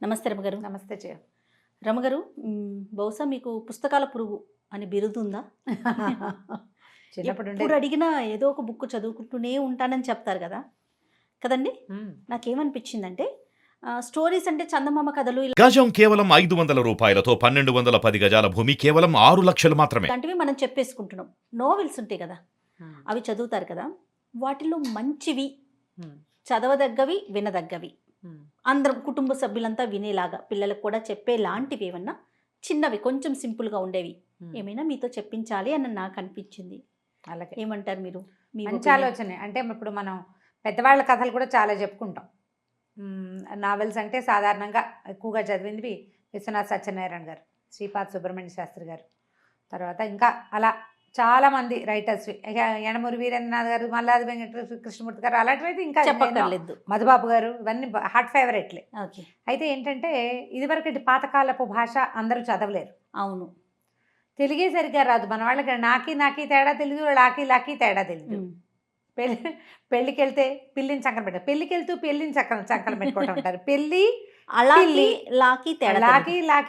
నమస్తే రమగారు. నమస్తే జయ. రమగారు, బహుశా మీకు పుస్తకాల పురుగు అని బిరుదుందా? చిన్నప్పుడు ఎప్పుడు అడిగినా ఏదో ఒక బుక్ చదువుకుంటూనే ఉంటానని చెప్తారు కదా కదండి. నాకేమనిపించిందంటే స్టోరీస్ అంటే చందమామ కథలు గజం కేవలం 500 రూపాయలతో 1210 గజాల భూమి కేవలం 6 లక్షలు మాత్రమే. ఇలాంటివి మనం చెప్పేసుకుంటున్నాం. నోవెల్స్ ఉంటాయి కదా, అవి చదువుతారు కదా, వాటిలో మంచివి, చదవదగ్గవి, వినదగ్గవి, అందరం కుటుంబ సభ్యులంతా వినేలాగా పిల్లలకు కూడా చెప్పేలాంటివి ఏమన్నా చిన్నవి కొంచెం సింపుల్గా ఉండేవి ఏమైనా మీతో చెప్పించాలి అని నాకు అనిపించింది. అలాగే ఏమంటారు మీరు? మంచి ఆలోచనే. అంటే ఇప్పుడు మనం పెద్దవాళ్ళ కథలు కూడా చాలా చెప్పుకుంటాం. నావెల్స్ అంటే సాధారణంగా ఎక్కువగా చదివింది విశ్వనాథ్ సత్యనారాయణ గారు, శ్రీపాద సుబ్రహ్మణ్య శాస్త్రి గారు, తర్వాత ఇంకా అలా చాలామంది రైటర్స్, యనమూరి వీరేంద్రనాథ్ గారు, మల్లాది వెంకట కృష్ణమూర్తి గారు, అలాంటివి ఇంకా చెప్పక్కర్లేదు, మధుబాబు గారు, ఇవన్నీ హార్ట్ ఫేవరెట్లే. ఓకే. అయితే ఏంటంటే ఇదివరకటి పాతకాలపు భాష అందరూ చదవలేరు. అవును, తెలుగే సరిగ్గా రాదు మన వాళ్ళకి. నాకి తేడా తెలియదు, లాకి తేడా తెలియదు. పెళ్ళికి వెళ్తే పిల్లిని చక్కన పెట్టారు, పెళ్ళికి వెళ్తూ పెళ్ళిని చక్కన పెట్టుకుంటూ ఉంటారు. పెళ్ళి లాకి తేడా లేదు, నాకి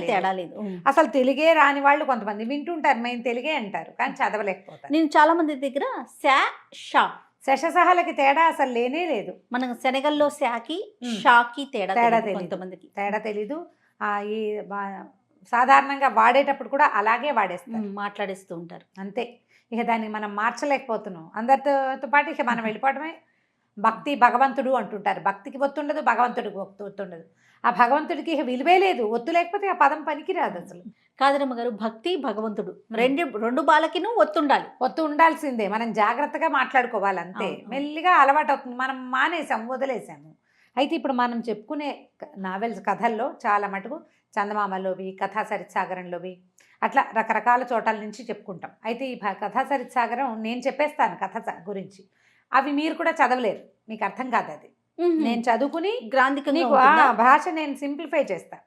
తేడా లేదు. అసలు తెలుగే రాని వాళ్ళు కొంతమంది వింటుంటారు, మేము తెలుగే అంటారు కానీ చదవలేకపోతారు. నేను చాలా మంది దగ్గర శశసహలకి తేడా అసలు లేనే లేదు. మనం శనగల్లో శాకి షాకి తేడా తెలియదు, కొంతమందికి తేడా తెలీదు. ఈ సాధారణంగా వాడేటప్పుడు కూడా అలాగే వాడేస్తారు, మాట్లాడేస్తూ ఉంటారు అంతే. ఇక దాన్ని మనం మార్చలేకపోతున్నాం. అందరితో పాటు ఇక మనం వెళ్ళిపోవడమే. భక్తి భగవంతుడు అంటుంటారు, భక్తికి ఒత్తుండదు, భగవంతుడికి ఒత్తుండదు. ఆ భగవంతుడికి ఇక విలువే లేదు, ఒత్తు లేకపోతే ఆ పదం పనికి రాదు అసలు. కాదరమ్మ గారు, భక్తి భగవంతుడు రెండు బాలకిను ఒత్తుండాలి. ఒత్తు ఉండాల్సిందే. మనం జాగ్రత్తగా మాట్లాడుకోవాలి అంతే. మెల్లిగా అలవాటు అవుతుంది. మనం మానేసాము, వదిలేసాము. అయితే ఇప్పుడు మనం చెప్పుకునే నావెల్స్ కథల్లో చాలా మటుకు చందమామలోవి, కథా సరిత్సాగరంలోవి, అట్లా రకరకాల చోట్ల నుంచి చెప్పుకుంటాం. అయితే ఈ కథా సరిత్సాగరం నేను చెప్పేస్తాను కథ గురించి, అవి మీరు కూడా చదవలేరు, మీకు అర్థం కాదు. అది నేను చదువుకుని నీకు భాష నేను సింప్లిఫై చేస్తాను.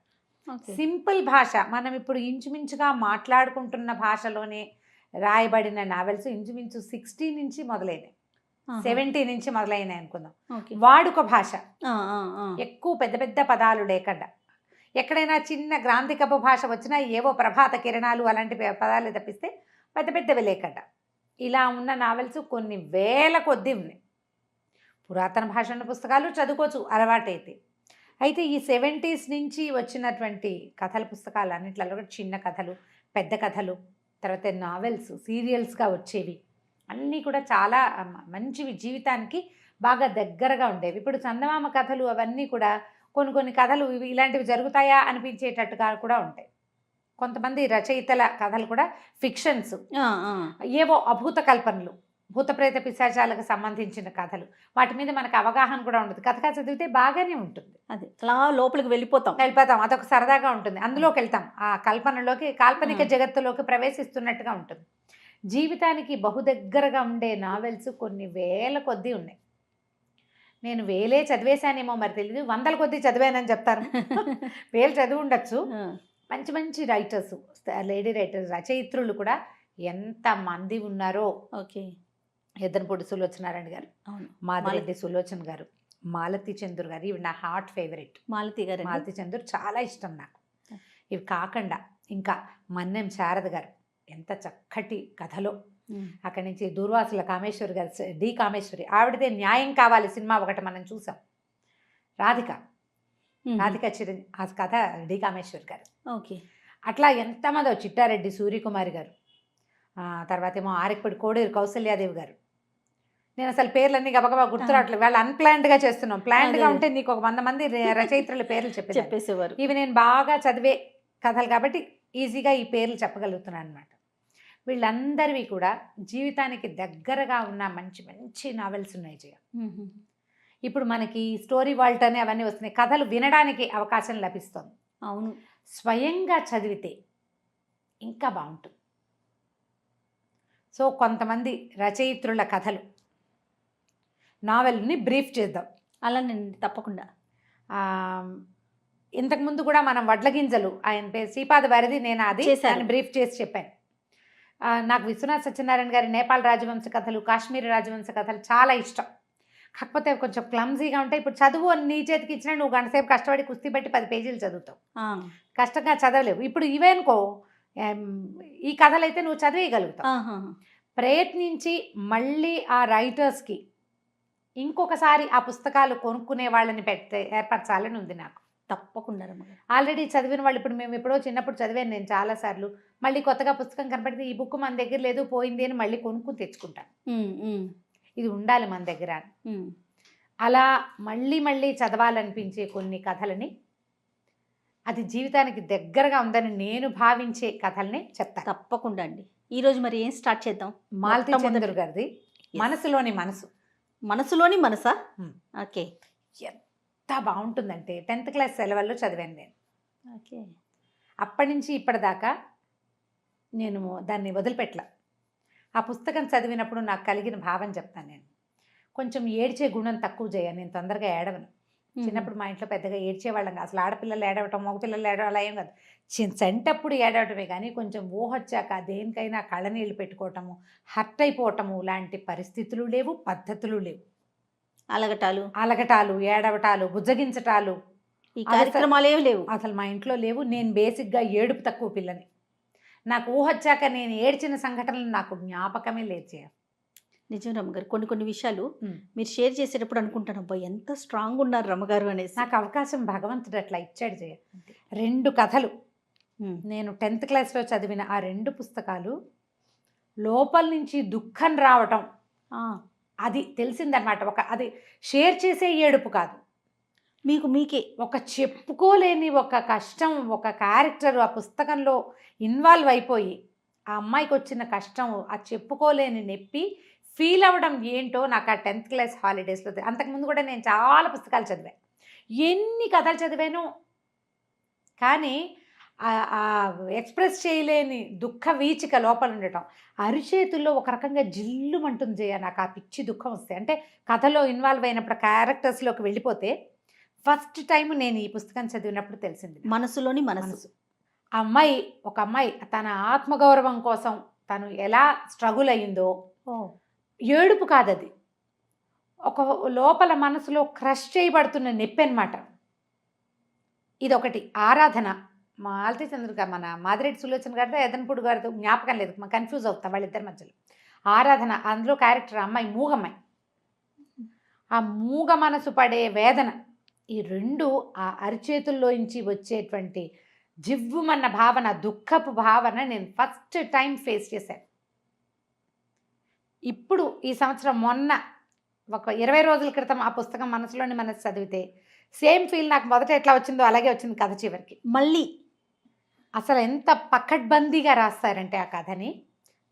సింపుల్ భాష. మనం ఇప్పుడు ఇంచుమించుగా మాట్లాడుకుంటున్న భాషలోనే రాయబడిన నావెల్స్ ఇంచుమించు 60 నుంచి మొదలైనవి, 70 నుంచి మొదలైనవి అనుకుందాం. వాడుక భాష, ఎక్కువ పెద్ద పెద్ద పదాలు లేకుండా, ఎక్కడైనా చిన్న గ్రాంధికపు భాష వచ్చినా ఏవో ప్రభాత కిరణాలు అలాంటి పదాలు తప్పిస్తే పెద్ద పెద్దవి లేకుండా ఇలా ఉన్న నావెల్స్ కొన్ని వేల కొద్దీ ఉన్నాయి. పురాతన భాష పుస్తకాలు చదువుకోవచ్చు అలవాటైతే. అయితే ఈ 70s నుంచి వచ్చినటువంటి కథల పుస్తకాలు అన్నింటిలో కూడా చిన్న కథలు, పెద్ద కథలు, తర్వాత నావెల్స్, సీరియల్స్గా వచ్చేవి అన్నీ కూడా చాలా మంచివి, జీవితానికి బాగా దగ్గరగా ఉండేవి. ఇప్పుడు చందమామ కథలు అవన్నీ కూడా కొన్ని కథలు ఇలాంటివి జరుగుతాయా అనిపించేటట్టుగా కూడా ఉంటాయి. కొంతమంది రచయితల కథలు కూడా ఫిక్షన్స్, ఏవో అభూత కల్పనలు, భూత ప్రేత పిశాచాలకు సంబంధించిన కథలు, వాటి మీద మనకు అవగాహన కూడా ఉండదు. కథగా చదివితే బాగానే ఉంటుంది, అది అలా లోపలికి వెళ్ళిపోతాం, అదొక సరదాగా ఉంటుంది. అందులోకి వెళ్తాం, ఆ కల్పనలోకి, కాల్పనిక జగత్తులోకి ప్రవేశిస్తున్నట్టుగా ఉంటుంది. జీవితానికి బహుదగ్గరగా ఉండే నావెల్స్ కొన్ని వేల కొద్దీ ఉన్నాయి. నేను వేలే చదివేశానేమో మరి తెలియదు, వందల కొద్దీ చదివానని చెప్తాను. వేలు చదివి ఉండొచ్చు. మంచి మంచి రైటర్స్, లేడీ రైటర్స్, రచయిత్రులు కూడా ఎంతమంది ఉన్నారో. ఓకే. ఎద్దనపూడి సులోచనారాయణ గారు, మాదిరెడ్డి సులోచన గారు, మాలతి చంద్రు గారు, ఇవి నా హార్ట్ ఫేవరెట్. మాలతి చంద్రు చాలా ఇష్టం నాకు. ఇవి కాకుండా ఇంకా మన్నెం శారద గారు, ఎంత చక్కటి కథలో. అక్కడి నుంచి దూర్వాసుల కామేశ్వరి గారు, డి కామేశ్వరి, ఆవిడదే న్యాయం కావాలి సినిమా ఒకటి మనం చూసాం. రాధిక ఆ కథ డి కామేశ్వరి గారు. ఓకే. అట్లా ఎంతమందో, చిట్టారెడ్డి సూర్యకుమారి గారు, తర్వాత ఏమో ఆరికపడి కోడూరు కౌసల్యాదేవి గారు. నేను అసలు పేర్లన్నీ గబగబా గుర్తురావట్లేదు, వాళ్ళు అన్ప్లాన్డ్గా చేస్తున్నాం. ప్లాన్డ్గా ఉంటే నీకు ఒక 100 మంది రచయిత్రుల పేర్లు చెప్పేసేవారు. ఇవి నేను బాగా చదివే కథలు కాబట్టి ఈజీగా ఈ పేర్లు చెప్పగలుగుతున్నాను అనమాట. వీళ్ళందరివి కూడా జీవితానికి దగ్గరగా ఉన్న మంచి మంచి నావెల్స్ ఉన్నాయి జయ. ఇప్పుడు మనకి స్టోరీ వాల్ట్ అని అవన్నీ వస్తున్నాయి, కథలు వినడానికి అవకాశం లభిస్తుంది. అవును, స్వయంగా చదివితే ఇంకా బాగుంటుంది. సో కొంతమంది రచయిత్రుల కథలు, నావెల్ని బ్రీఫ్ చేద్దాం. అలా నేను తప్పకుండా. ఇంతకుముందు కూడా మనం వడ్ల గింజలు, ఆయన పేరు శ్రీపాద వారిది, నేను అది బ్రీఫ్ చేసి చెప్పాను. నాకు విశ్వనాథ్ సత్యనారాయణ గారి నేపాల్ రాజవంశ కథలు, కాశ్మీర్ రాజవంశ కథలు చాలా ఇష్టం. కాకపోతే అవి కొంచెం క్లమ్జీగా ఉంటాయి. ఇప్పుడు చదువు అని నీ చేతికి ఇచ్చినా నువ్వు గంట సేపు కష్టపడి కుస్తీ పెట్టి 10 పేజీలు చదువుతావు, ఆ, కష్టంగా చదవలేవు. ఇప్పుడు ఇవేనుకో ఈ కథలైతే నువ్వు చదివేయగలుగుతావు. ఆహా. ప్రయత్నించి మళ్ళీ ఆ రైటర్స్కి ఇంకొకసారి ఆ పుస్తకాలు కొనుక్కునే వాళ్ళని ఏర్పరచాలని ఉంది నాకు. తప్పకుండా రమ్మగారు. ఆల్రెడీ చదివిన వాళ్ళు, ఇప్పుడు మేము ఎప్పుడో చిన్నప్పుడు చదివాను నేను చాలాసార్లు, మళ్ళీ కొత్తగా పుస్తకం కనపడితే ఈ బుక్ మన దగ్గర లేదు పోయింది అని మళ్ళీ కొనుక్కుని తెచ్చుకుంటాను. ఇది ఉండాలి మన దగ్గర అని. అలా మళ్ళీ మళ్ళీ చదవాలనిపించే కొన్ని కథలని, అది జీవితానికి దగ్గరగా ఉందని నేను భావించే కథల్ని చెప్తాను. తప్పకుండా అండి. ఈరోజు మరి ఏం స్టార్ట్ చేద్దాం? మాలతీ మొట్టమొదటి- చంద్ర గారిది మనసులోని మనసు. మనసులోని మనసా? ఓకే ఎంత బాగుంటుందంటే 10th క్లాస్ సెలవుల్లో చదివాను నేను. ఓకే. అప్పటి నుంచి ఇప్పటిదాకా నేను దాన్ని వదిలిపెట్టలా. ఆ పుస్తకం చదివినప్పుడు నాకు కలిగిన భావం చెప్తాను నేను. కొంచెం ఏడ్చే గుణం తక్కువ చేయను, నేను తొందరగా ఏడవను. చిన్నప్పుడు మా ఇంట్లో పెద్దగా ఏడ్చేవాళ్ళం, అసలు ఆడపిల్లలు ఏడవటం మగపిల్లలు ఏడవడం అలా ఏం కాదు. చంటప్పుడు ఏడవటమే కానీ కొంచెం ఊహొచ్చాక దేనికైనా కళ్ళనీళ్ళు పెట్టుకోవటము, హర్ట్ అయిపోవటము లాంటి పరిస్థితులు లేవు, పద్ధతులు లేవు. అలగటాలు, ఏడవటాలు, బుజ్జగించటాలు, ఈ కార్యక్రమాలు ఏమి లేవు అసలు మా ఇంట్లో లేవు. నేను బేసిక్గా ఏడుపు తక్కువ పిల్లని. నాకు ఊహొచ్చాక నేను ఏడ్చిన సంఘటనలు నాకు జ్ఞాపకమే లేదు చేయ. నిజం రమ్మగారు. కొన్ని విషయాలు మీరు షేర్ చేసేటప్పుడు అనుకుంటాను, అబ్బాయి ఎంత స్ట్రాంగ్ ఉన్నారు రమ్మగారు అనేసి. నాకు అవకాశం భగవంతుడు అట్లా ఇచ్చాడు చేయ. 2 కథలు నేను 10th క్లాస్లో చదివిన ఆ 2 పుస్తకాలు లోపల నుంచి దుఃఖం రావటం అది తెలిసిందనమాట. అది షేర్ చేసే ఏడుపు కాదు, మీకే ఒక చెప్పుకోలేని ఒక కష్టం, ఒక క్యారెక్టర్ ఆ పుస్తకంలో ఇన్వాల్వ్ అయిపోయి ఆ అమ్మాయికి వచ్చిన కష్టం, ఆ చెప్పుకోలేని నొప్పి ఫీల్ అవ్వడం ఏంటో నాకు ఆ 10th క్లాస్ హాలిడేస్లో. అంతకుముందు కూడా నేను చాలా పుస్తకాలు చదివాను, ఎన్ని కథలు చదివాను, కానీ ఎక్స్ప్రెస్ చేయలేని దుఃఖ వీచిక లోపల ఉండటం. అరిచేతుల్లో ఒక రకంగా జిల్లుమంటుంది చేయ నాకు ఆ పిచ్చి దుఃఖం వస్తే. అంటే కథలో ఇన్వాల్వ్ అయినప్పుడు క్యారెక్టర్స్లోకి వెళ్ళిపోతే ఫస్ట్ టైం నేను ఈ పుస్తకం చదివినప్పుడు తెలిసింది. మనసులోని మనసు. ఒక అమ్మాయి తన ఆత్మగౌరవం కోసం తను ఎలా స్ట్రగుల్ అయ్యిందో, ఏడుపు కాదది, ఒక లోపల మనసులో క్రష్ చేయబడుతున్న నొప్పి అనమాట. ఇదొకటి. ఆరాధన, మాలతీ చంద్ర మన మాదిరెడ్డి సులోచన గారితో ఎదన్పూడి గారితో జ్ఞాపకం లేదు, కన్ఫ్యూజ్ అవుతాం వాళ్ళిద్దరి మధ్యలో. ఆరాధన, అందులో క్యారెక్టర్ అమ్మాయి మూగమ్మాయి. ఆ మూగ మనసు పడే వేదన, ఈ 2 ఆ అరిచేతుల్లోంచి వచ్చేటువంటి జివ్వుమన్న భావన, దుఃఖపు భావన నేను ఫస్ట్ టైం ఫేస్ చేశాను. ఇప్పుడు ఈ సంవత్సరం మొన్న ఒక 20 రోజుల క్రితం ఆ పుస్తకం మనసులోని మనసు చదివితే సేమ్ ఫీల్ నాకు మొదట ఎట్లా వచ్చిందో అలాగే వచ్చింది కథ చివరికి. మళ్ళీ అసలు ఎంత పకడ్బందీగా రాస్తారంటే ఆ కథని,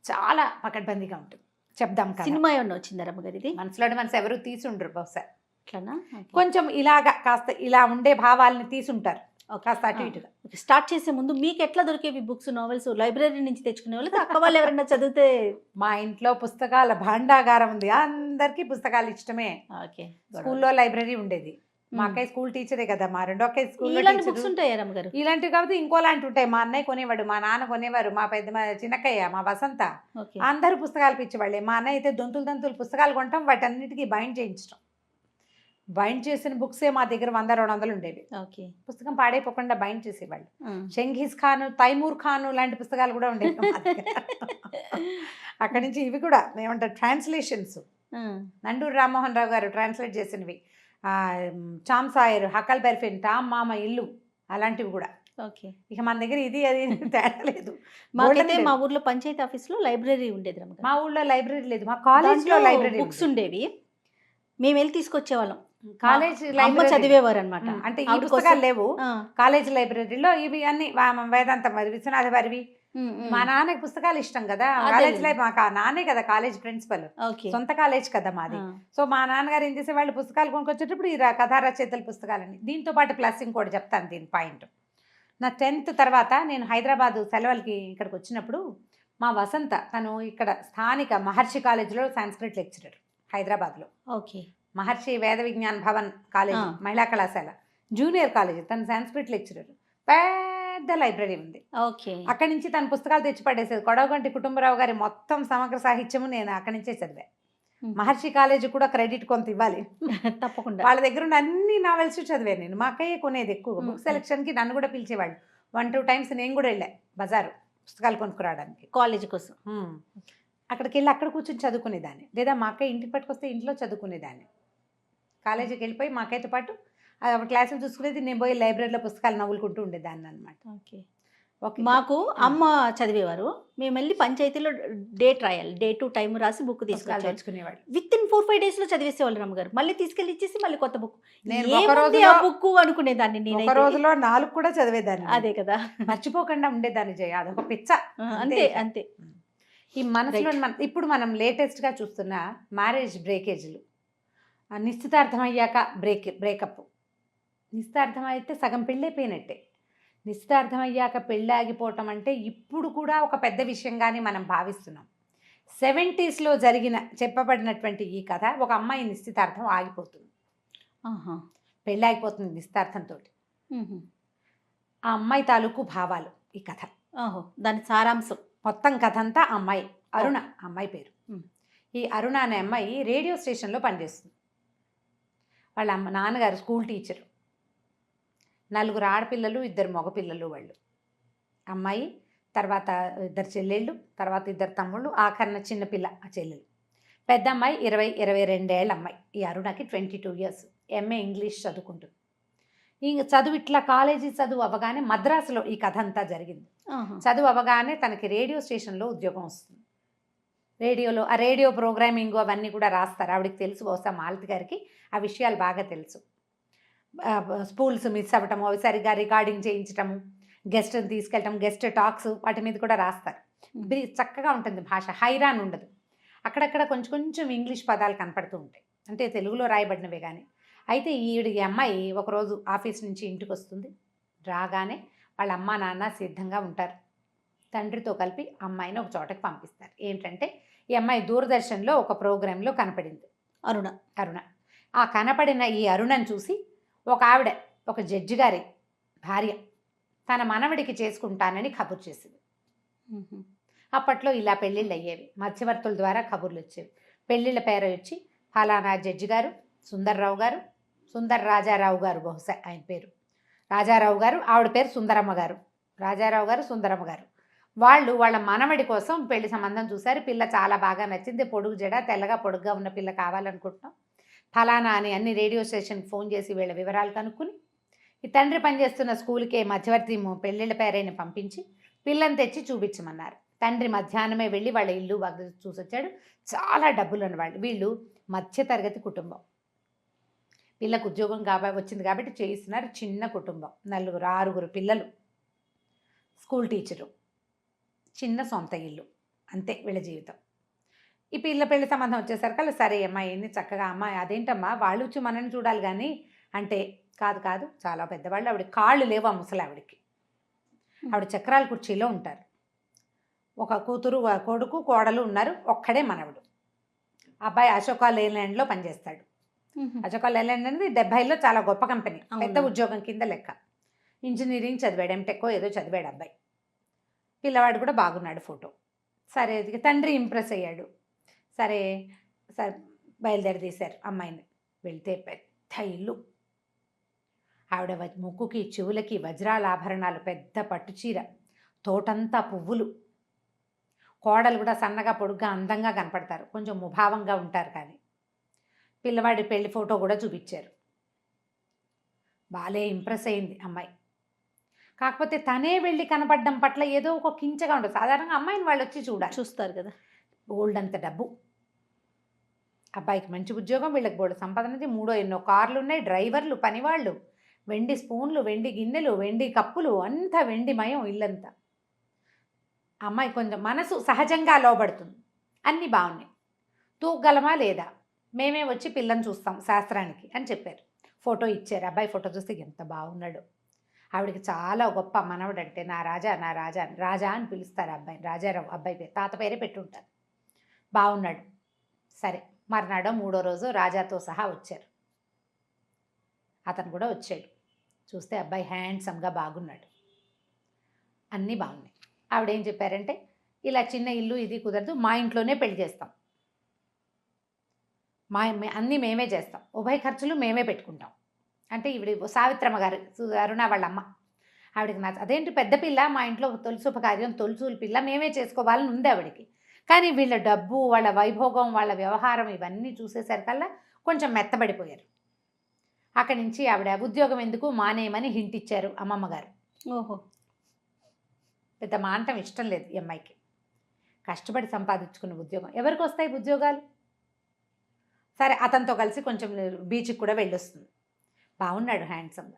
చాలా పకడ్బందీగా ఉంటుంది. చెప్దాం కదా. సినిమా ఏమన్నా వచ్చిందా రమ్మగారు? ఇది మనసులోని మనసు ఎవరు తీసుండ్రు బహుశా, అట్లానా? కొంచెం ఇలాగా కాస్త ఇలా ఉండే భావాలని తీసుంటారు కాస్త అటు ఇటుగా. స్టార్ట్ చేసే ముందు మీకు ఎట్లా దొరికేవి బుక్స్, నావెల్స్? లైబ్రరీ నుంచి తెచ్చుకునే వాళ్ళు, అక్క వాళ్ళు ఎవరైనా చదివితే? మా ఇంట్లో పుస్తకాల భాండాగారం ఉంది, అందరికీ పుస్తకాలు ఇష్టమే. ఓకే. స్కూల్లో లైబ్రరీ ఉండేది. మా అక్కయ్య స్కూల్ టీచరే కదా, మా రెండో అక్కయ్య స్కూల్లో ఇలాంటి బుక్స్ ఉంటాయా రమ్మగారు? ఇలాంటివి కాబట్టి ఇంకోలాంటి ఉంటాయి. మా అన్నయ్య కొనేవాడు, మా నాన్న కొనేవారు, మా చిన్నక్కయ్య, మా వసంత, అందరూ పుస్తకాలు పిచ్చేవాళ్ళే. మా అన్నయ్య అయితే దొంతులు పుస్తకాలు కొంటాం, వాటన్నిటికీ బైండ్ చేయించడం. బైండ్ చేసిన బుక్సే మా దగ్గర 100-200 ఉండేవి. ఓకే. పుస్తకం పాడైపోకుండా బైండ్ చేసేవాళ్ళు. షంఘీజ్ ఖాన్, తైమూర్ ఖాన్ లాంటి పుస్తకాలు కూడా ఉండేవి. అక్కడి నుంచి ఇవి కూడా ఏమంటారు ట్రాన్స్లేషన్స్, నండూరి రామ్మోహన్ రావు గారు ట్రాన్స్లేట్ చేసినవి, చామ్ సాయర్, హకల్ బెర్ఫిన్, టామ్ మామ ఇల్లు, అలాంటివి కూడా. ఓకే. ఇక మన దగ్గర ఇది అది తేడా లేదు. మాకైతే మా ఊర్లో పంచాయతీ ఆఫీస్లో లైబ్రరీ ఉండేది రమ్మగారు. మా ఊళ్ళో లైబ్రరీ లేదు, మా కాలేజ్లో లైబ్రరీ బుక్స్ ఉండేవి, మేము వెళ్ళి తీసుకొచ్చేవాళ్ళం. కాలేజ్ అమ్మ చదివేవారు అనమాట. అంటే ఈ పుస్తకాలు లేవు కాలేజ్ లైబ్రరీలో, ఇవి అన్ని వేదాంత మరి విశ్వనాథ వారివి. మా నాన్నకి పుస్తకాలు ఇష్టం కదా, కాలేజ్ లైఫ్ మాకు నాన్నే కదా కాలేజ్ ప్రిన్సిపల్, సొంత కాలేజ్ కదా మాది. సో మా నాన్నగారు ఏం చేసే వాళ్ళు పుస్తకాలు కొనుక్కొచ్చేటప్పుడు ఈ కథా రచయితల పుస్తకాలని. దీంతో పాటు ప్లస్ ఇంకోటి చెప్తాను దీని పాయింట్. నా 10th తర్వాత నేను హైదరాబాదు సెలవులకి ఇక్కడికి వచ్చినప్పుడు మా వసంత, తను ఇక్కడ స్థానిక మహర్షి కాలేజీలో సంస్కృత్ లెక్చరర్ హైదరాబాద్లో. ఓకే. మహర్షి వేద విజ్ఞాన్ భవన్ కాలేజ్ మహిళా కళాశాల జూనియర్ కాలేజ్, తను సంస్కృత్ లెక్చరర్. పెద్ద లైబ్రరీ ఉంది. ఓకే. అక్కడి నుంచి తన పుస్తకాలు తెచ్చి పడేసేది. కొడవగంటి కుటుంబరావు గారి మొత్తం సమగ్ర సాహిత్యము నేను అక్కడి నుంచే చదివా. మహర్షి కాలేజీ కూడా క్రెడిట్ కొంత ఇవ్వాలి. తప్పకుండా. వాళ్ళ దగ్గర ఉన్న అన్ని నావెల్స్ చదివాను నేను. మా అక్కయ్య కొనేది ఎక్కువ. మ్మ్. బుక్ సెలక్షన్కి నన్ను కూడా పిలిచేవాళ్ళు. 1-2 టైమ్స్ నేను కూడా వెళ్ళా బజారు పుస్తకాలు కొనుక్కురావడానికి. కాలేజ్ కోసం. అక్కడికి వెళ్ళి అక్కడ కూర్చొని చదువుకునేదాన్ని, లేదా మా అక్కయ్య ఇంటికి పట్టుకొస్తే ఇంట్లో చదువుకునేదాన్ని. కాలేజీకి వెళ్ళిపోయి మా అక్కయ్యతో పాటు క్లాసులు చూసుకునేది, నేను పోయి లైబ్రరీలో పుస్తకాలు నవ్వులుకుంటూ ఉండేదాన్ని అనమాట. ఓకే. ఓకే. మాకు అమ్మ చదివేవారు, మేము వెళ్ళి పంచాయతీలో డేట్ రాయాలి, డేటు టైం రాసి బుక్ పుస్తకాలు తీసుకొచ్చాలి. తెచ్చుకునేవాళ్ళు. విత్ ఇన్ 4-5 డేస్లో చదివేసేవాళ్ళు రమ్మగారు. మళ్ళీ తీసుకెళ్ళి ఇచ్చేసి మళ్ళీ కొత్త బుక్. నేను ఏముంది ఒక రోజులో ఆ బుక్ అనుకునేదాన్ని ఒక నేను. రోజులో 4 కూడా చదివేదాన్ని. అదే కదా. మర్చిపోకుండా ఉండేదాన్ని. జయ అదొక పిచ్చ. అంతే అంతే. ఈ మనసులో ఇప్పుడు మనం లేటెస్ట్గా చూస్తున్న మ్యారేజ్ బ్రేకేజ్లు, నిశ్చితార్థం అయ్యాక బ్రేకప్, నిశ్చితార్థం అయితే సగం పెళ్ళైపోయినట్టే. నిశ్చితార్థం అయ్యాక పెళ్ళి ఆగిపోవటం అంటే ఇప్పుడు కూడా ఒక పెద్ద విషయంగానే మనం భావిస్తున్నాం. 70s జరిగిన చెప్పబడినటువంటి ఈ కథ, ఒక అమ్మాయి నిశ్చితార్థం ఆగిపోతుంది, పెళ్ళి ఆగిపోతుంది నిశ్చితార్థంతో. ఆ అమ్మాయి తాలూకు భావాలు ఈ కథ. దాని సారాంశం మొత్తం కథ అంతా అమ్మాయి అరుణ, అమ్మాయి పేరు. ఈ అరుణ అనే అమ్మాయి రేడియో స్టేషన్లో పనిచేస్తుంది. వాళ్ళ నాన్నగారు స్కూల్ టీచరు. 4 ఆడపిల్లలు, 2 మగపిల్లలు వాళ్ళు. అమ్మాయి, తర్వాత 2 చెల్లెళ్ళు, తర్వాత 2 తమ్ముళ్ళు, ఆఖరణ చిన్నపిల్ల ఆ చెల్లెలు. పెద్ద అమ్మాయి 22 ఏళ్ళ అమ్మాయి. ఈ అరుణకి 22 years. MA ఇంగ్లీష్ చదువుకుంటుంది. ఇంక చదువు ఇట్లా కాలేజీ చదువు అవ్వగానే మద్రాసులో ఈ కథ అంతా జరిగింది. చదువు అవ్వగానే తనకి రేడియో స్టేషన్లో ఉద్యోగం వస్తుంది. రేడియోలో ఆ రేడియో ప్రోగ్రామింగ్ అవన్నీ కూడా రాస్తారు. ఆవిడకి తెలుసు, బహుశా మాలతి గారికి ఆ విషయాలు బాగా తెలుసు. స్పూల్స్ మిస్ అవ్వటము, అవి సరిగా రికార్డింగ్ చేయించటము, గెస్ట్ని తీసుకెళ్ళటం, గెస్ట్ టాక్స్, వాటి మీద కూడా రాస్తారు. చక్కగా ఉంటుంది భాష, హైరాన్ ఉండదు. అక్కడక్కడ కొంచెం ఇంగ్లీష్ పదాలు కనపడుతూ ఉంటాయి, అంటే తెలుగులో రాయబడినవే కానీ. అయితే ఈ అమ్మాయి ఒకరోజు ఆఫీస్ నుంచి ఇంటికి వస్తుంది. రాగానే వాళ్ళ అమ్మ నాన్న సిద్ధంగా ఉంటారు. తండ్రితో కలిపి అమ్మాయిని ఒక చోటకి పంపిస్తారు. ఏంటంటే ఈ అమ్మాయి దూరదర్శన్లో ఒక ప్రోగ్రాంలో కనపడింది, అరుణ. ఆ కనపడిన ఈ అరుణను చూసి ఒక ఆవిడ, ఒక జడ్జి గారి భార్య, తన మనవడికి చేసుకుంటానని కబురు చేసింది. అప్పట్లో ఇలా పెళ్ళిళ్ళు అయ్యేవి, మధ్యవర్తుల ద్వారా కబుర్లు వచ్చేవి. పెళ్ళిళ్ళ పేరు వచ్చి ఫలానా జడ్జి గారు, సుందర్రావు గారు, సుందర్ రాజారావు గారు, బహుశా ఆయన పేరు రాజారావు గారు, ఆవిడ పేరు సుందరమ్మ గారు. రాజారావు గారు, సుందరమ్మ గారు వాళ్ళు వాళ్ళ మనవడి కోసం పెళ్లి సంబంధం చూశారు. పిల్ల చాలా బాగా నచ్చింది, పొడుగు జడ, తెల్లగా పొడుగ్గా ఉన్న పిల్ల కావాలనుకుంటున్నాం, ఫలానా అని అన్ని రేడియో స్టేషన్కి ఫోన్ చేసి వీళ్ళ వివరాలు కనుక్కుని, ఈ తండ్రి పనిచేస్తున్న స్కూల్కే మధ్యవర్తి పెళ్ళిళ్ళ పేరైన పంపించి పిల్లని తెచ్చి చూపించమన్నారు. తండ్రి మధ్యాహ్నమే వెళ్ళి వాళ్ళ ఇల్లు చూసొచ్చాడు. చాలా డబ్బులు ఉన్నవాళ్ళు. వీళ్ళు మధ్యతరగతి కుటుంబం. పిల్లకు ఉద్యోగం వచ్చింది కాబట్టి చేయిస్తున్నారు. చిన్న కుటుంబం, 4-6 పిల్లలు, స్కూల్ టీచరు, చిన్న సొంత ఇల్లు, అంతే వీళ్ళ జీవితం. ఈ పిల్ల పెళ్లి సంబంధం వచ్చేసరికి సరే అమ్మాయి ఏంది చక్కగా, అమ్మాయి అదేంటమ్మా వాళ్ళు వచ్చి మనని చూడాలి కానీ అంటే, కాదు చాలా పెద్దవాళ్ళు, ఆవిడ కాళ్ళు లేవు ఆ ముసలి ఆవిడకి. ఆవిడ చక్రాల కుర్చీలో ఉంటారు. ఒక కూతురు, కొడుకు, కోడలు ఉన్నారు. ఒక్కడే మనవడు. అబ్బాయి అశోక లేలాండ్లో పనిచేస్తాడు. అశోక లేలాండ్ అనేది 70లో చాలా గొప్ప కంపెనీ, పెద్ద ఉద్యోగం కింద లెక్క. ఇంజనీరింగ్ చదివాడు, ఎంటెక్కో ఏదో చదివాడు అబ్బాయి. పిల్లవాడు కూడా బాగున్నాడు ఫోటో. సరే తండ్రి ఇంప్రెస్ అయ్యాడు. సరే బయలుదేరి తీశారు అమ్మాయిని. వెళ్తే పెద్ద ఇల్లు, ఆవిడ ముక్కుకి చెవులకి వజ్రాల ఆభరణాలు, పెద్ద పట్టుచీర, తోటంతా పువ్వులు. కోడలు కూడా సన్నగా పొడుగ్గా అందంగా కనపడతారు, కొంచెం ముభావంగా ఉంటారు. కానీ పిల్లవాడి పెళ్లి ఫోటో కూడా చూపించారు. బాలే ఇంప్రెస్ అయింది అమ్మాయి. కాకపోతే తనే వెళ్ళి కనపడడం పట్ల ఏదో ఒక కించగా ఉండదు. సాధారణంగా అమ్మాయిని వాళ్ళు వచ్చి చూస్తారు కదా. బోల్డ్ అంత డబ్బు, అబ్బాయికి మంచి ఉద్యోగం, వీళ్ళకి బోల్డ్ సంపాదనది, 3 కార్లు ఉన్నాయి, డ్రైవర్లు, పనివాళ్ళు, వెండి స్పూన్లు, వెండి గిన్నెలు, వెండి కప్పులు, అంతా వెండిమయం ఇల్లంతా. అమ్మాయి కొంచెం మనసు సహజంగా లోబడుతుంది. అన్నీ బాగున్నాయి. తూగలమా లేదా, మేమే వచ్చి పిల్లని చూస్తాం శాస్త్రానికి అని చెప్పారు. ఫోటో ఇచ్చారు. అబ్బాయి ఫోటో చూస్తే ఎంత బాగున్నాడు. ఆవిడకి చాలా గొప్ప మనవడు అంటే నా రాజా రాజా అని పిలుస్తారు అబ్బాయిని. రాజారావు అబ్బాయి పేరు, తాత పేరే పెట్టుంటారు. బాగున్నాడు. సరే మర్నాడో 3వ రోజు రాజాతో సహా వచ్చారు. అతను కూడా వచ్చాడు. చూస్తే అబ్బాయి హ్యాండ్సమ్గా బాగున్నాడు, అన్నీ బాగున్నాయి. ఆవిడేం చెప్పారంటే, ఇలా చిన్న ఇల్లు ఇది కుదరదు, మా ఇంట్లోనే పెళ్లి చేస్తాం. అన్నీ మేమే చేస్తాం, ఉభయ ఖర్చులు మేమే పెట్టుకుంటాం. అంటే ఈవిడ సావిత్రమ్మ గారు, అరుణ వాళ్ళ అమ్మ, ఆవిడకి అదేంటి పెద్ద పిల్ల, మా ఇంట్లో తొలి శుభకార్యం తొలిచూలు పిల్ల మేమే చేసుకోవాలని ఉంది ఆవిడకి. కానీ వీళ్ళ డబ్బు, వాళ్ళ వైభోగం, వాళ్ళ వ్యవహారం ఇవన్నీ చూసేసరికల్లా కొంచెం మెత్తబడిపోయారు. అక్కడి నుంచి ఆవిడ ఉద్యోగం ఎందుకు మానేయమని హింట్ ఇచ్చారు అమ్మమ్మ గారు. ఓహో. పెద్ద మానటం ఇష్టం లేదు ఈ అమ్మాయికి. కష్టపడి సంపాదించుకున్న ఉద్యోగం ఎవరికి వస్తాయి ఉద్యోగాలు? సరే అతనితో కలిసి కొంచెం బీచ్కి కూడా వెళ్ళొస్తుంది. బాగున్నాడు, హ్యాండ్సమ్గా,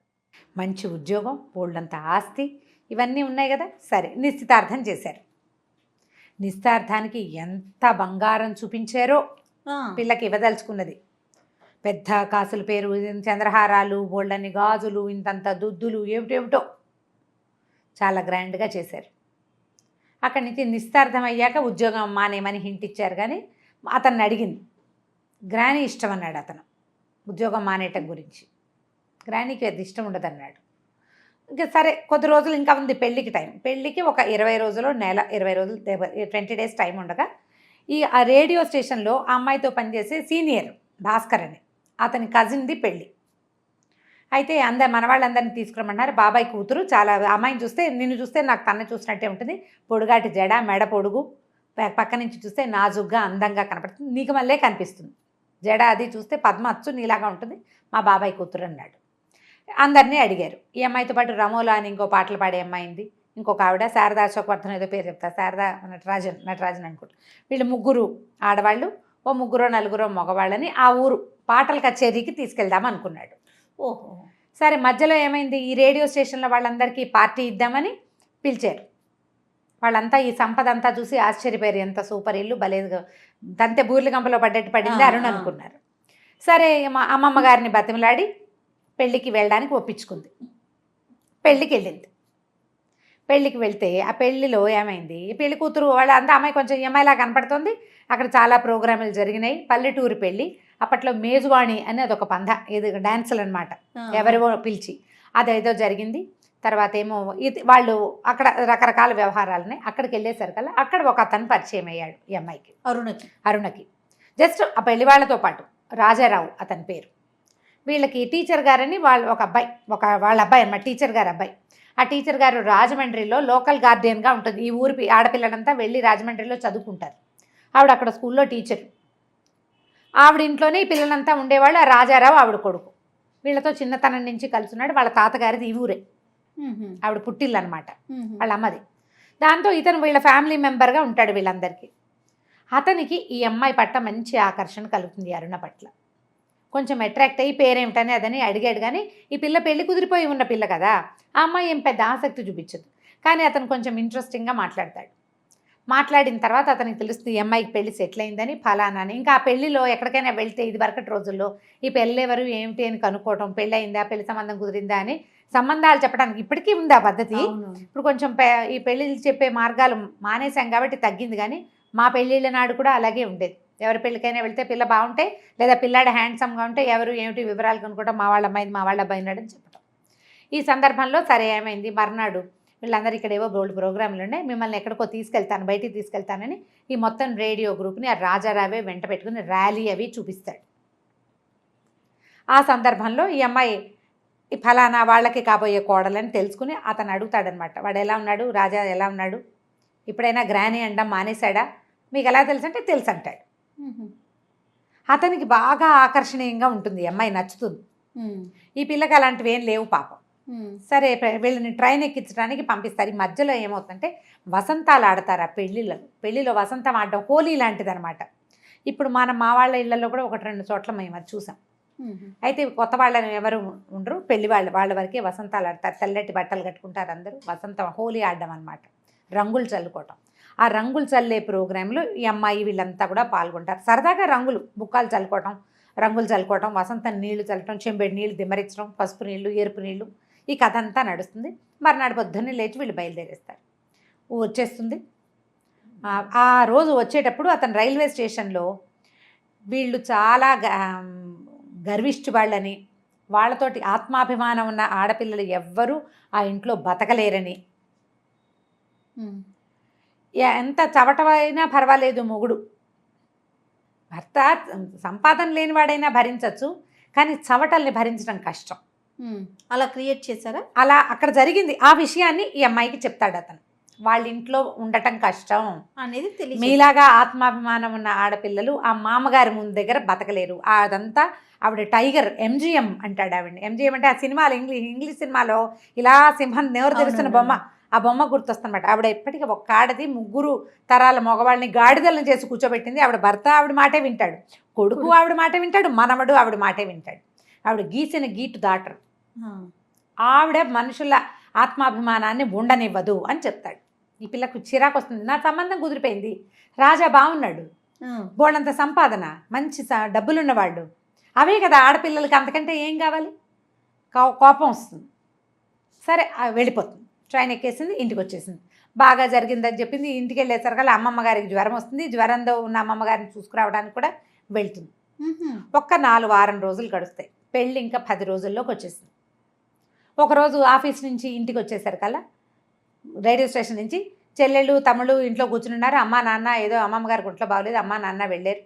మంచి ఉద్యోగం, బోల్డంత ఆస్తి, ఇవన్నీ ఉన్నాయి కదా. సరే నిశ్చితార్థం చేశారు. నిశ్చితార్థానికి ఎంత బంగారం చూపించారో పిల్లకి ఇవ్వదలుచుకున్నది. పెద్ద కాసుల పేరు, చంద్రహారాలు, బోల్డన్ని గాజులు, ఇంతంత దుద్దులు, ఏమిటేమిటో చాలా గ్రాండ్గా చేశారు. అక్కడి నుంచి నిశ్చితార్థం అయ్యాక ఉద్యోగం మానేమని హింట్ ఇచ్చారు. కానీ అతన్ని అడిగింది, గ్రానీ ఇష్టం అన్నాడు అతను ఉద్యోగం మానేయటం గురించి. గ్రానీకి అది ఇష్టం ఉండదు అన్నాడు. ఇంకా సరే కొద్ది రోజులు ఇంకా ఉంది పెళ్ళికి టైం. పెళ్ళికి ఒక 20 రోజులు, నెల 20 రోజులు, 20 డేస్ టైం ఉండగా ఆ రేడియో స్టేషన్లో ఆ అమ్మాయితో పనిచేసే సీనియర్ భాస్కర్ అని అతని కజిన్ది పెళ్ళి. అయితే మన వాళ్ళందరినీ తీసుకురమ్మన్నారు. బాబాయ్ కూతురు చాలా, అమ్మాయిని చూస్తే, నిన్ను చూస్తే నాకు తన్ను చూసినట్టే ఉంటుంది, పొడుగాటి జడ, మెడ పొడుగు, పక్క నుంచి చూస్తే నాజుగ్గా అందంగా కనపడుతుంది, నీకు మళ్ళీ కనిపిస్తుంది, జడ అది చూస్తే పద్మ అచ్చు నీలాగా ఉంటుంది, మా బాబాయ్ కూతురు అన్నాడు. అందరినీ అడిగారు. ఈ అమ్మాయితో పాటు రమోలా అని ఇంకో పాటలు పాడే అమ్మాయింది, ఇంకొక ఆవిడ శారదా అశోకవర్ధన్ ఏదో పేరు చెప్తారు, శారదా నటరాజన్ అనుకుంటా. వీళ్ళు ముగ్గురు ఆడవాళ్ళు, ఓ ముగ్గురో నలుగురో మగవాళ్ళని ఆ ఊరు పాటల కచేరీకి తీసుకెళ్దాం అనుకున్నాడు. ఓహో. సరే మధ్యలో ఏమైంది, ఈ రేడియో స్టేషన్లో వాళ్ళందరికీ పార్టీ ఇద్దామని పిలిచారు. వాళ్ళంతా ఈ సంపద అంతా చూసి ఆశ్చర్యపోయారు, ఎంత సూపర్ ఇల్లు, బలేదుగా దంతే బూర్ల గంపలో పడ్డట్టు పడింది అరుణ్ అనుకున్నారు. సరే మా అమ్మమ్మ గారిని బతిమలాడి పెళ్ళికి వెళ్ళడానికి ఒప్పించుకుంది. పెళ్ళికి వెళ్ళింది. పెళ్ళికి వెళ్తే ఆ పెళ్ళిలో ఏమైంది, పెళ్లి కూతురు వాళ్ళ అంతా అమ్మాయి కొంచెం అమ్మాయిలా కనపడుతుంది. అక్కడ చాలా ప్రోగ్రాములు జరిగినాయి, పల్లెటూరు పెళ్ళి. అప్పట్లో మేజువాణి అని అదొక పంధ, ఇది డాన్సులు అనమాట, ఎవరివో పిలిచి అదేదో జరిగింది. తర్వాత ఏమో వాళ్ళు అక్కడ రకరకాల వ్యవహారాలని, అక్కడికి వెళ్ళేసరికల్లా అక్కడ ఒక అతను పరిచయం అయ్యాడు ఈ అమ్మాయికి, అరుణకి. జస్ట్ ఆ పెళ్లి వాళ్ళతో పాటు రాజారావు అతని పేరు. వీళ్ళకి టీచర్ గారని వాళ్ళు ఒక అబ్బాయి, వాళ్ళ అబ్బాయి అన్నమాట, టీచర్ గారు అబ్బాయి. ఆ టీచర్ గారు రాజమండ్రిలో లోకల్ గార్డియన్గా ఉంటుంది. ఈ ఊరి ఆడపిల్లలంతా వెళ్ళి రాజమండ్రిలో చదువుకుంటారు. ఆవిడ అక్కడ స్కూల్లో టీచర్. ఆవిడ ఇంట్లోనే ఈ పిల్లలంతా ఉండేవాళ్ళు. ఆ రాజారావు ఆవిడ కొడుకు. వీళ్ళతో చిన్నతనం నుంచి కలుసున్నాడు. వాళ్ళ తాతగారిది ఈ ఊరే, ఆవిడ పుట్టిల్లు అనమాట, వాళ్ళ అమ్మది. దాంతో ఇతను వీళ్ళ ఫ్యామిలీ మెంబర్గా ఉంటాడు వీళ్ళందరికీ. అతనికి ఈ అమ్మాయి పట్ల మంచి ఆకర్షణ కలుగుతుంది, అరుణ పట్ల. కొంచెం అట్రాక్ట్ అయ్యి పేరేమిటని అదని అడిగాడు. కానీ ఈ పిల్ల పెళ్లి కుదిరిపోయి ఉన్న పిల్ల కదా, ఆ అమ్మాయి ఏం పెద్ద ఆసక్తి చూపించదు. కానీ అతను కొంచెం ఇంట్రెస్టింగ్గా మాట్లాడతాడు. మాట్లాడిన తర్వాత అతనికి తెలుస్తుంది ఈ అమ్మాయికి పెళ్లి సెటిల్ అయిందని, ఫలానా అని. ఇంకా ఆ పెళ్లిలో ఎక్కడికైనా వెళ్తే ఇది వరకటి రోజుల్లో ఈ పెళ్ళి ఎవరు ఏమిటి అని కనుక్కోవటం, పెళ్ళి అయిందా, పెళ్లి సంబంధం కుదిరిందా అని సంబంధాలు చెప్పడానికి ఇప్పటికీ ఉంది ఆ పద్ధతి. ఇప్పుడు కొంచెం ఈ పెళ్ళిళ్ళు చెప్పే మార్గాలు మానేశాం కాబట్టి తగ్గింది. కానీ మా పెళ్ళిళ్ళ నాడు కూడా అలాగే ఉండేది. ఎవరి పెళ్ళికైనా వెళ్తే పిల్ల బాగుంటే, లేదా పిల్లాడు హ్యాండ్సమ్గా ఉంటే ఎవరు ఏమిటి వివరాలు కనుక్కోవడం, మా వాళ్ళ అమ్మాయిది, మా వాళ్ళ అబ్బాయి ఉన్నాడని చెప్పడం. ఈ సందర్భంలో సరే ఏమైంది, మర్నాడు వీళ్ళందరూ ఇక్కడ ఏవో బోల్డ్ ప్రోగ్రాంలు ఉన్నాయి, మిమ్మల్ని ఎక్కడికో తీసుకెళ్తాను, బయటికి తీసుకెళ్తానని ఈ మొత్తం రేడియో గ్రూప్ని ఆ రాజారావే వెంట పెట్టుకుని ర్యాలీ అవి చూపిస్తాడు. ఆ సందర్భంలో ఈ అమ్మాయి ఈ ఫలానా వాళ్ళకి కాబోయే కోడలని తెలుసుకుని అతను అడుగుతాడనమాట, వాడు ఎలా ఉన్నాడు, రాజా ఎలా ఉన్నాడు, ఇప్పుడైనా గ్రానీ అనడం మానేశాడా, మీకు ఎలా తెలుసు అంటే తెలుసు అంటాడు. అతనికి బాగా ఆకర్షణీయంగా ఉంటుంది, ఈ అమ్మాయి నచ్చుతుంది. ఈ పిల్లకి అలాంటివి ఏం లేవు పాపం. సరే వీళ్ళని ట్రైన్ ఎక్కించడానికి పంపిస్తారు. ఈ మధ్యలో ఏమవుతుందంటే వసంతాలు ఆడతారు ఆ పెళ్ళిలో వసంతం ఆడడం హోలీ లాంటిది అనమాట. ఇప్పుడు మా వాళ్ళ ఇళ్లలో కూడా 1-2 చోట్ల మేము అది చూసాం. అయితే కొత్త వాళ్ళని ఎవరు ఉండరు, పెళ్లి వాళ్ళ వరకే వసంతాలు ఆడతారు, తెల్లటి బట్టలు కట్టుకుంటారు అందరూ, వసంతం హోలీ ఆడడం అనమాట, రంగులు చల్లుకోవటం. ఆ రంగులు చల్లే ప్రోగ్రాంలో ఈ అమ్మాయి వీళ్ళంతా కూడా పాల్గొంటారు. సరదాగా రంగులు బుక్కాలు చల్లుకోవటం, వసంతం నీళ్లు చల్లటం, చెంబెడి నీళ్లు దిమ్మరించడం, పసుపు నీళ్లు, ఎరుపు నీళ్లు, ఈ కథ అంతా నడుస్తుంది. మర్నాడు పొద్దున్నే లేచి వీళ్ళు బయలుదేరేస్తారు. వచ్చేస్తుంది. ఆ రోజు వచ్చేటప్పుడు అతను రైల్వే స్టేషన్లో వీళ్ళు చాలా గర్విష్టి వాళ్ళని, వాళ్ళతోటి ఆత్మాభిమానం ఉన్న ఆడపిల్లలు ఎవ్వరూ ఆ ఇంట్లో బతకలేరని, ఎంత చవటమైనా పర్వాలేదు మొగుడు, భర్త సంపాదన లేనివాడైనా భరించవచ్చు, కానీ చవటల్ని భరించడం కష్టం. అలా క్రియేట్ చేశారా? అలా అక్కడ జరిగింది. ఆ విషయాన్ని ఈ అమ్మాయికి చెప్తాడు అతను. వాళ్ళ ఇంట్లో ఉండటం కష్టం అనేది తెలియదు. మీలాగా ఆత్మాభిమానం ఉన్న ఆడపిల్లలు ఆ మామగారి ముందు దగ్గర బతకలేరు. అదంతా ఆవిడ టైగర్, ఎంజిఎం అంటాడు ఆవిడ. ఎంజిఎం అంటే ఆ సినిమాలో ఇంగ్లీష్ సినిమాలో ఇలా సింహం నెవరు తెరుస్తున్న బొమ్మ, ఆ బొమ్మ గుర్తొస్తుందన్నమాట. ఆవిడ ఎప్పటికీ ఒక్క ఆడది 3 తరాల మగవాళ్ళని గాడిదలను చేసి కూర్చోబెట్టింది. ఆవిడ భర్త ఆవిడ మాటే వింటాడు, కొడుకు ఆవిడ మాటే వింటాడు, మనవడు ఆవిడ మాటే వింటాడు. ఆవిడ గీసిన గీటు దాటరు. ఆవిడ మనుషుల ఆత్మాభిమానాన్ని ఉండనివ్వదు అని చెప్తాడు. ఈ పిల్లకు చిరాకు వస్తుంది. నా సంబంధం కుదిరిపోయింది, రాజా బాగున్నాడు, బోళ్ళంత సంపాదన, మంచి డబ్బులున్నవాళ్ళు, అవే కదా ఆడపిల్లలకి, అంతకంటే ఏం కావాలి? కోపం వస్తుంది. సరే వెళ్ళిపోతుంది. ట్రైన్ ఎక్కేసింది, ఇంటికి వచ్చేసింది. బాగా జరిగిందని చెప్పింది. ఇంటికి వెళ్ళేసరికల్లా అమ్మమ్మ గారికి జ్వరం వస్తుంది. జ్వరంతో ఉన్న అమ్మమ్మ గారిని చూసుకురావడానికి కూడా వెళ్తుంది. ఒక్క 4 వారం రోజులు గడుస్తాయి. పెళ్ళి ఇంకా 10 రోజుల్లోకి వచ్చేసింది. ఒకరోజు ఆఫీస్ నుంచి ఇంటికి వచ్చేసరికల్లా రైల్వే స్టేషన్ నుంచి చెల్లెళ్ళు తమ్ముళ్ళు ఇంట్లో కూర్చున్నారు. అమ్మ నాన్న ఏదో అమ్మమ్మ గారికి ఒంట్లో బాగోలేదు, అమ్మ నాన్న వెళ్ళారు,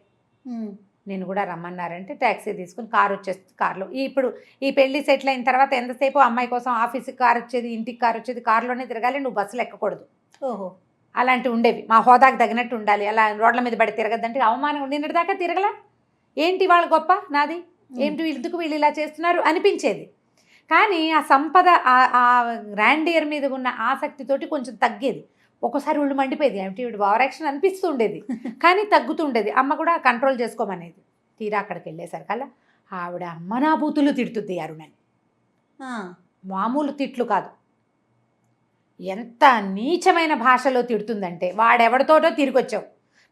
నేను కూడా రమ్మన్నారంటే ట్యాక్సీ తీసుకుని కారు వచ్చేస్తుంది. కారులో ఇప్పుడు ఈ పెళ్లి సెటిల్ అయిన తర్వాత ఎంతసేపు అమ్మాయి కోసం ఆఫీస్కి కారు వచ్చేది, ఇంటికి కారు వచ్చేది, కారులోనే తిరగాలి, నువ్వు బస్సులు ఎక్కకూడదు. ఓహో, అలాంటివి ఉండేవి. మా హోదాకు తగినట్టు ఉండాలి. అలా రోడ్ల మీద పడి తిరగద్దంటే అవమానం. నిన్నటి దాకా తిరగలా, ఏంటి వాళ్ళ గొప్ప నాది, ఏంటి ఎందుకు వీళ్ళు ఇలా చేస్తున్నారు అనిపించేది. కానీ ఆ సంపద, ఆ గ్రాండియర్ మీద ఉన్న ఆసక్తితోటి కొంచెం తగ్గేది. ఒక్కోసారి ఒళ్ళు మండిపోయేది, ఏమిటి వీడు ఓవర్ యాక్షన్ అనిపిస్తూ ఉండేది, కానీ తగ్గుతుండేది. అమ్మ కూడా కంట్రోల్ చేసుకోమనేది. తీరా అక్కడికి వెళ్ళేసరికల్లా ఆవిడ అమ్మనా బూతులు తిడుతుంది అరుణని. మామూలు తిట్లు కాదు, ఎంత నీచమైన భాషలో తిడుతుందంటే, వాడెవడితోటో తిరిగొచ్చావు,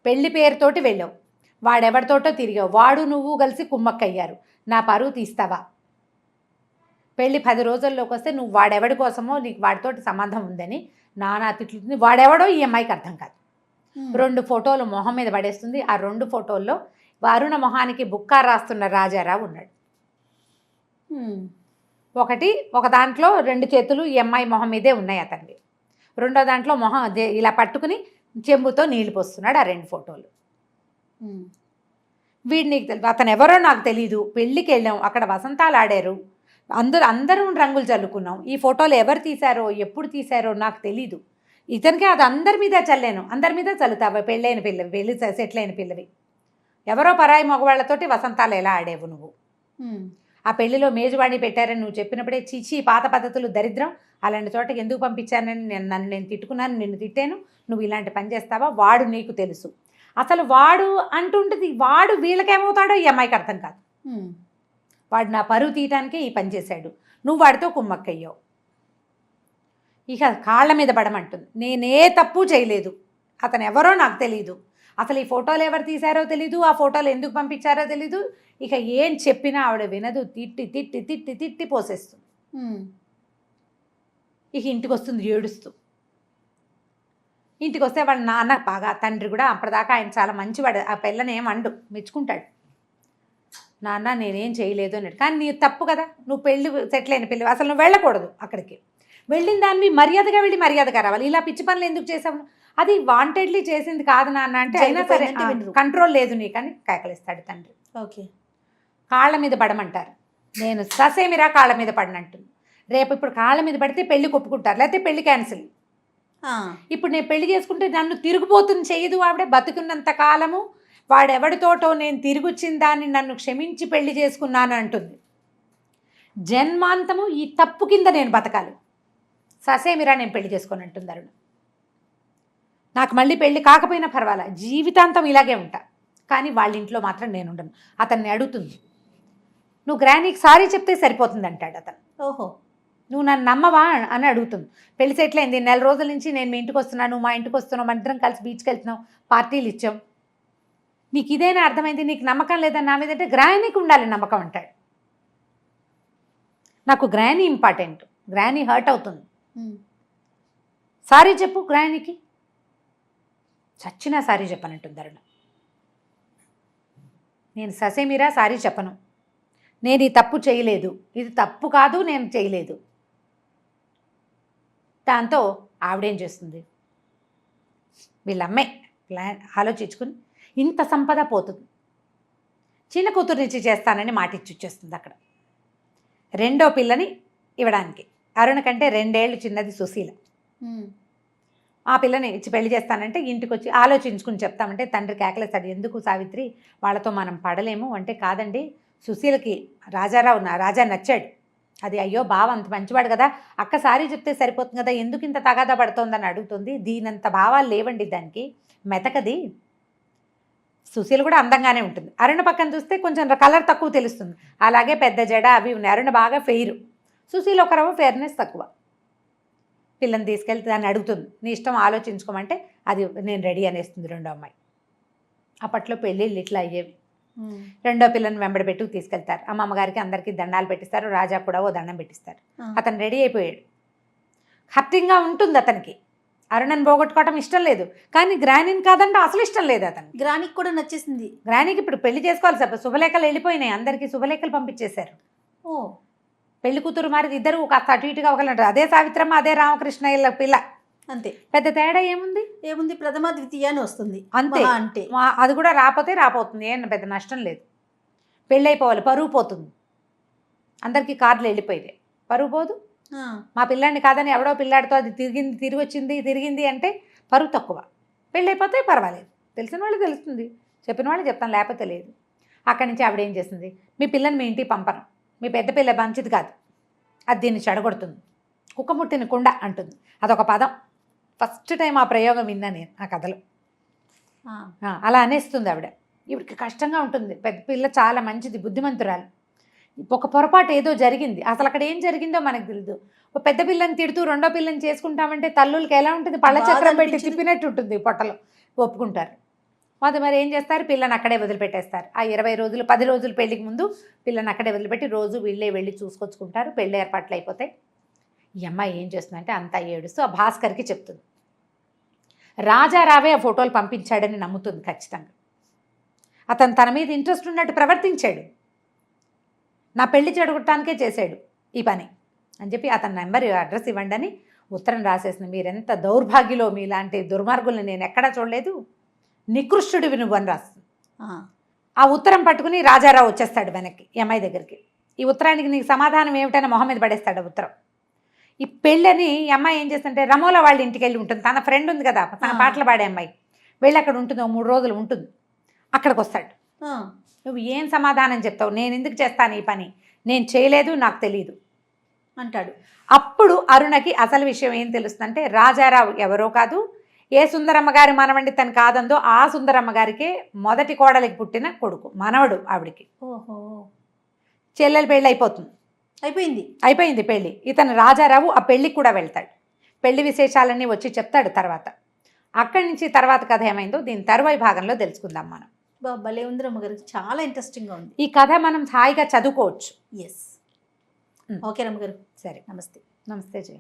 పెళ్లి పేరుతోటి వెళ్ళావు, వాడెవడితోటో తిరిగావు, వాడు నువ్వు కలిసి కుమ్మక్కయ్యారు, నా పరువు తీస్తావా? పెళ్ళి 10 రోజుల్లోకి వస్తే నువ్వు వాడెవడి కోసమో నీకు వాడితోటి సంబంధం ఉందని నానా తిట్లుతుంది. వాడెవడో ఈ అమ్మాయికి అర్థం కాదు. 2 ఫోటోలు మొహం మీద పడేస్తుంది. ఆ 2 ఫోటోల్లో అరుణ మొహానికి బుక్కా రాస్తున్న రాజారావు ఉన్నాడు. ఒక దాంట్లో 2 చేతులు ఈ అమ్మాయి మొహం మీదే ఉన్నాయి అతనివి. రెండో దాంట్లో మొహం ఇలా పట్టుకుని చెంబుతో నీళ్లు పోస్తున్నాడు. ఆ 2 ఫోటోలు. వీడు నీకు తెలియదు, అతను ఎవరో నాకు తెలీదు, పెళ్ళికి వెళ్ళాం, అక్కడ వసంతాలు ఆడారు, అందరూ రంగులు చల్లుకున్నాం, ఈ ఫోటోలు ఎవరు తీశారో ఎప్పుడు తీశారో నాకు తెలీదు, ఇతనికి అది అందరి మీద చల్లాను, అందరి మీద చల్లుతావా? పెళ్ళైన పిల్లవి, పెళ్ళి సెటిల్ అయిన పిల్లవి, ఎవరో పరాయి మగవాళ్లతోటి వసంతాలు ఎలా ఆడేవు నువ్వు? ఆ పెళ్లిలో మేజువాణి పెట్టారని నువ్వు చెప్పినప్పుడే చీచి పాత పద్ధతులు దరిద్రం, అలాంటి చోటకి ఎందుకు పంపించానని నేను తిట్టుకున్నాను, నిన్ను తిట్టాను, నువ్వు ఇలాంటి పని చేస్తావా? వాడు నీకు తెలుసు. అసలు వాడు అంటుంటుంది, వాడు వీళ్ళకేమవుతాడో ఈ అమ్మాయికి అర్థం కాదు. వాడు నా పరువు తీయటానికే ఈ పని చేశాడు, నువ్వు వాడితో కుమ్మక్కయ్యావు. ఇక కాళ్ళ మీద పడమంటుంది. నేనే తప్పు చేయలేదు, అతను ఎవరో నాకు తెలీదు, అసలు ఈ ఫోటోలు ఎవరు తీశారో తెలీదు, ఆ ఫోటోలు ఎందుకు పంపించారో తెలీదు. ఇక ఏం చెప్పినా ఆవిడ వినదు, తిట్టి తిట్టి తిట్టి తిట్టి పోసేస్తుంది. ఇక ఇంటికి వస్తుంది ఏడుస్తూ. ఇంటికి వస్తే వాళ్ళ నాన్న బాగా, తండ్రి కూడా అప్పటిదాకా ఆయన చాలా మంచివాడు, ఆ పిల్లని ఏం అండు, మెచ్చుకుంటాడు. నాన్న నేనేం చేయలేదు అన్నాడు. కానీ నీ తప్పు కదా, నువ్వు పెళ్ళి సెటిల్ అయిన పెళ్ళి, అసలు నువ్వు వెళ్ళకూడదు అక్కడికి, వెళ్ళిన దాన్ని మర్యాదగా వెళ్ళి మర్యాదగా రావాలి, ఇలా పిచ్చి పనులు ఎందుకు చేసావు? అది వాంటెడ్లీ చేసింది కాదు నాన్న అంటే, అయినా సరే కంట్రోల్ లేదు నీకని కేకలిస్తాడు తండ్రి. ఓకే, కాళ్ళ మీద పడమంటారు, నేను ససేమిరా కాళ్ళ మీద పడినట్టుంది. రేపు ఇప్పుడు కాళ్ళ మీద పడితే పెళ్లి ఒప్పుకుంటారు, లేకపోతే పెళ్లి క్యాన్సిల్. ఇప్పుడు నేను పెళ్లి చేసుకుంటే నన్ను తిరుగుబోతుని చేయదు ఆవిడ. బతుకున్నంత కాలము వాడెవడితోటో నేను తిరిగొచ్చిన దాన్ని నన్ను క్షమించి పెళ్లి చేసుకున్నాను అంటుంది. జన్మాంతము ఈ తప్పు కింద నేను బతకాలి, ససేమిరా నేను పెళ్లి చేసుకొని అంటుంది అరుణ. నాకు మళ్ళీ పెళ్లి కాకపోయినా పర్వాలా, జీవితాంతం ఇలాగే ఉంటా, కానీ వాళ్ళ ఇంట్లో మాత్రం నేను ఉండను. అతన్ని అడుగుతుంది, నువ్వు గ్రానీకి సారీ చెప్తే సరిపోతుంది అంటాడు అతను. ఓహో, నువ్వు నన్ను నమ్మవా అని అడుగుతుంది. పెళ్లి సెటిల్ అయింది, 4 రోజుల నుంచి నేను మీ ఇంటికి వస్తున్నాను, మా ఇంటికి వస్తున్నావు, మన ఇద్దరం కలిసి బీచ్కి వెళ్తున్నాం, పార్టీలు ఇచ్చాం, నీకు ఇదేనా అర్థమైంది, నీకు నమ్మకం లేదని నా మీద అంటే గ్రానీకి ఉండాలి నమ్మకం అంటాడు. నాకు గ్రానీ ఇంపార్టెంట్, గ్రానీ హర్ట్ అవుతుంది, సారీ చెప్పు గ్రానీకి. చచ్చినా సారీ చెప్పనంటుంది అరుణ. నేను ససేమిరా సారీ చెప్పను, నేను ఈ తప్పు చేయలేదు, ఇది తప్పు కాదు, నేను చేయలేదు. దాంతో ఆవిడేం చేస్తుంది, వీళ్ళమ్మే ఆలోచించుకుని ఇంత సంపద పోతుంది, చిన్న కూతురునిచ్చి చేస్తానని మాట ఇచ్చి వచ్చేస్తుంది అక్కడ. రెండో పిల్లని ఇవ్వడానికి. అరుణ కంటే 2 ఏళ్ళు చిన్నది సుశీల. ఆ పిల్లని ఇచ్చి పెళ్లి చేస్తానంటే ఇంటికి వచ్చి ఆలోచించుకుని చెప్తామంటే తండ్రి కేకలేస్తాడు, ఎందుకు సావిత్రి వాళ్ళతో మనం పడలేము అంటే, కాదండి సుశీలకి రాజా నచ్చాడు, అది అయ్యో బావ అంత మంచివాడు కదా, అక్క సారీ చెప్తే సరిపోతుంది కదా, ఎందుకు ఇంత తగాదా పడుతోందని అడుగుతుంది. దీనంత భావాలు లేవండి దానికి, మెతకది. సుశీల కూడా అందంగానే ఉంటుంది. అరుణ పక్కన చూస్తే కొంచెం కలర్ తక్కువ తెలుస్తుంది, అలాగే పెద్ద జడ అవి ఉన్నాయి. అరుణ బాగా ఫెయిర్, సుశీల ఒక రవ్వ ఫెయిర్నెస్ తక్కువ. పిల్లని తీసుకెళ్తే దాన్ని అడుగుతుంది, నీ ఇష్టం ఆలోచించుకోమంటే అది నేను రెడీ అనేస్తుంది రెండో అమ్మాయి. అప్పట్లో పెళ్ళిళ్ళు ఇట్లా అయ్యేవి. రెండో పిల్లని వెంబడి పెట్టుకు తీసుకెళ్తారు. అమ్మగారికి అందరికీ దండాలు పెట్టిస్తారు, రాజా కూడా ఓ దండం పెట్టిస్తారు. అతను రెడీ అయిపోయాడు. హర్టింగ్గా ఉంటుంది అతనికి, అరుణని పోగొట్టుకోవటం ఇష్టం లేదు, కానీ గ్రానీని కాదంటే అసలు ఇష్టం లేదు అతను. గ్రానీకి కూడా నచ్చేసింది. గ్రానీకి ఇప్పుడు పెళ్లి చేసుకోవాలి సార్, శుభలేఖలు వెళ్ళిపోయినాయి, అందరికీ శుభలేఖలు పంపించేశారు. ఓ పెళ్లి కూతురు మారి ఇద్దరు కాస్త అటు ఇటుగా ఒకరు, అదే సావిత్రమ్మ అదే రామకృష్ణ పిల్ల, అంతే. పెద్ద తేడా ఏముంది? ప్రథమ ద్వితీయ అని వస్తుంది అంతే. అంటే అది కూడా రాపోతుంది, ఏం పెద్ద నష్టం లేదు. పెళ్ళి అయిపోవాలి, పరువు పోతుంది. అందరికీ కార్లు వెళ్ళిపోయితే పరువు పోదు. మా పిల్లాడిని కాదని ఎవడో పిల్లాడితో అది తిరిగింది అంటే పరువు తక్కువ. పెళ్ళి అయిపోతే పర్వాలేదు, తెలిసిన వాళ్ళు తెలుస్తుంది, చెప్పిన వాళ్ళు చెప్తాను, లేకపోతే లేదు. అక్కడి నుంచి ఆవిడ ఏం చేసింది, మీ పిల్లని మీ ఇంటికి పంపను, మీ పెద్ద పిల్ల మంచిది కాదు, అది దీన్ని చెడగొడుతుంది, కుక్క ముట్టిన కుండ అంటుంది. అదొక పదం, ఫస్ట్ టైం ఆ ప్రయోగం విన్నా నేను ఆ కథలో. అలా అనేస్తుంది ఆవిడ. ఇవిడికి కష్టంగా ఉంటుంది, పెద్ద పిల్ల చాలా మంచిది, బుద్ధిమంతురాలు. ఒక పొరపాటు ఏదో జరిగింది, అసలు అక్కడ ఏం జరిగిందో మనకు తెలియదు. ఒక పెద్ద పిల్లని తిడుతూ రెండో పిల్లని చేసుకుంటామంటే తల్లులకి ఎలా ఉంటుంది, పళ్ళ చక్రం పెట్టి తిప్పినట్టు ఉంటుంది పొట్టలో, ఒప్పుకుంటారు. మరి ఏం చేస్తారు, పిల్లని అక్కడే వదిలిపెట్టేస్తారు. ఆ 20 రోజులు 10 రోజులు పెళ్లికి ముందు పిల్లని అక్కడే వదిలిపెట్టి రోజు వీళ్ళే వెళ్ళి చూసుకొచ్చుకుంటారు. పెళ్ళి ఏర్పాట్లు అయిపోతాయి. ఈ అమ్మాయి ఏం చేస్తుందంటే అంతా ఏడుస్తూ ఆ భాస్కర్కి చెప్తుంది. రాజారావే ఆ ఫోటోలు పంపించాడని నమ్ముతుంది ఖచ్చితంగా. అతను తన మీద ఇంట్రెస్ట్ ఉన్నట్టు ప్రవర్తించాడు, నా పెళ్లి చెడగొట్టడానికే చేశాడు ఈ పని అని చెప్పి అతని నెంబర్ అడ్రస్ ఇవ్వండి అని ఉత్తరం రాసేసింది. మీరెంత దౌర్భాగ్యులో, మీలాంటి దుర్మార్గుల్ని నేను ఎక్కడా చూడలేదు, నికృష్టుడివి నువ్వు అని రాస్తుంది. ఆ ఉత్తరం పట్టుకుని రాజారావు వచ్చేస్తాడు వెనక్కి ఈ అమ్మాయి దగ్గరికి. ఈ ఉత్తరానికి నీకు సమాధానం ఏమిటని మొహం మీద పడేస్తాడు ఉత్తరం. ఈ పెళ్ళని ఈ అమ్మాయి ఏం చేస్తుంటే రమోల వాళ్ళ ఇంటికి వెళ్ళి ఉంటుంది, తన ఫ్రెండ్ ఉంది కదా తన పాటలు పాడే అమ్మాయి, వెళ్ళి అక్కడ ఉంటుంది, 3 రోజులు ఉంటుంది. అక్కడికి వస్తాడు. నువ్వు ఏం సమాధానం చెప్తావు, నేను ఎందుకు చేస్తాను ఈ పని, నేను చేయలేదు, నాకు తెలియదు అంటాడు. అప్పుడు అరుణకి అసలు విషయం ఏం తెలుస్తుందంటే రాజారావు ఎవరో కాదు, ఏ సుందరమ్మ గారి మనవండి తను కాదందో ఆ సుందరమ్మ గారికే మొదటి కోడలికి పుట్టిన కొడుకు, మనవడు ఆవిడికి. ఓహో, చెల్లెలు పెళ్ళి అయిపోయింది పెళ్ళి. ఇతను రాజారావు ఆ పెళ్ళికి కూడా వెళ్తాడు. పెళ్లి విశేషాలన్నీ వచ్చి చెప్తాడు తర్వాత. అక్కడి నుంచి తర్వాత కథ ఏమైందో దీని తరువాయి భాగంలో తెలుసుకుందాం మనం. భలే ఉంది రమ్మగారు, చాలా ఇంట్రెస్టింగ్గా ఉంది ఈ కథ. మనం హాయిగా చదువుకోవచ్చు. ఓకే రమ్మగారు, సరే, నమస్తే. నమస్తే జయ.